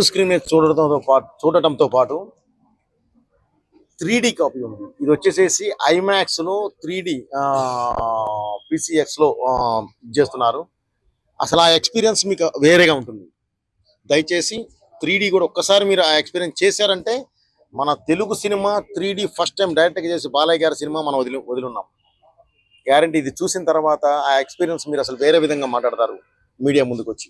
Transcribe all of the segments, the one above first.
Screen మీద చూడటంతో పాటు 3D copy ఉంది. ఇది వచ్చేసేసి ఐమాక్స్ లో 3D PCX లో చేస్తున్నారు. అసలు ఆ ఎక్స్పీరియన్స్ మీకు వేరేగా ఉంటుంది. దయచేసి 3D కూడా ఒక్కసారి మీరు ఆ ఎక్స్పీరియన్స్ చేశారంటే, మన Telugu cinema 3D first time డైరెక్ట్గా చేసి బాలయ్య గారి సినిమా మనం వదిలిన్నాం. గ్యారంటీ ఇది చూసిన తర్వాత ఆ ఎక్స్పీరియన్స్ మీరు అసలు వేరే విధంగా మాట్లాడతారు మీడియా ముందుకు వచ్చి.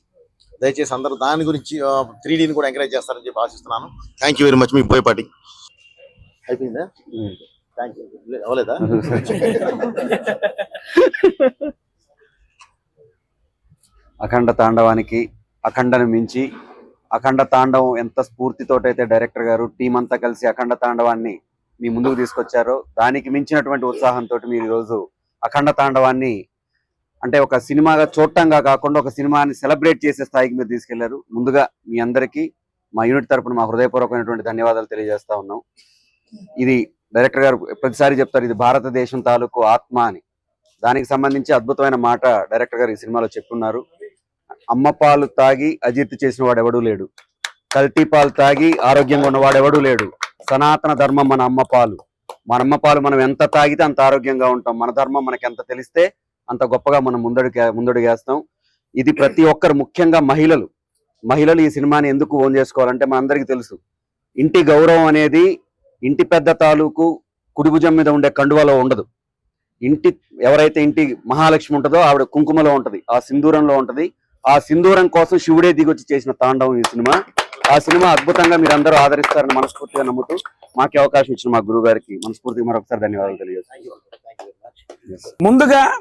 దయచేసి అందరూ దాని గురించి 3Dని కూడా ఎంకరేజ్ చేస్తారని చెప్పి ఆశిస్తున్నాను. Thank you very much. మీ బోయపాటి అయిపోయిందా? Thank you. అవ్వలేదా? అఖండ తాండవానికి అఖండను మించి అఖండ తాండవం ఎంత స్ఫూర్తితోటైతే డైరెక్టర్ గారు టీం అంతా కలిసి అఖండ తాండవాన్ని మీ ముందుకు తీసుకొచ్చారో, దానికి మించినటువంటి ఉత్సాహంతో మీరు ఈరోజు అఖండ తాండవాన్ని అంటే ఒక సినిమాగా చూడటంగా కాకుండా ఒక సినిమాని సెలబ్రేట్ చేసే స్థాయికి మీరు తీసుకెళ్లారు. ముందుగా మీ అందరికీ మా యూనిట్ తరపున మా హృదయపూర్వకమైనటువంటి ధన్యవాదాలు తెలియజేస్తా ఉన్నాం. ఇది డైరెక్టర్ గారు ప్రతిసారి చెప్తారు, ఇది భారతదేశం తాలూకు ఆత్మ అని. దానికి సంబంధించి అద్భుతమైన మాట డైరెక్టర్ గారు ఈ సినిమాలో చెప్పున్నారు. అమ్మ పాలు తాగి అజీర్తి చేసిన వాడు ఎవడూ లేడు, కల్తీ పాలు తాగి ఆరోగ్యంగా ఉన్నవాడు ఎవడూ లేడు. సనాతన ధర్మం మన అమ్మ పాలు. మన అమ్మ పాలు మనం ఎంత తాగితే అంత ఆరోగ్యంగా ఉంటాం. మన ధర్మం మనకి ఎంత తెలిస్తే అంత గొప్పగా మనం ముందడుగేస్తాం. ఇది ప్రతి ఒక్కరు, ముఖ్యంగా మహిళలు ఈ సినిమాని ఎందుకు ఓన్ చేసుకోవాలంటే మనందరికీ తెలుసు, ఇంటి గౌరవం అనేది ఇంటి పెద్ద తాలూకు కుడిభుజం మీద ఉండే కండువలో ఉండదు. ఎవరైతే ఇంటి మహాలక్ష్మి ఉంటుందో ఆవిడ కుంకుమలో ఉంటది, ఆ సింధూరంలో ఉంటది. ఆ సింధూరం కోసం శివుడే దిగొచ్చి చేసిన తాండవం ఈ సినిమా. ఆ సినిమా అద్భుతంగా మీరు అందరూ ఆదరిస్తారని మనస్ఫూర్తిగా నమ్ముతూ మాకు అవకాశం ఇచ్చిన మా గురువు గారికి మనస్ఫూర్తిగా మరొకసారి ధన్యవాదాలు తెలియజేస్తాను. ముందుగా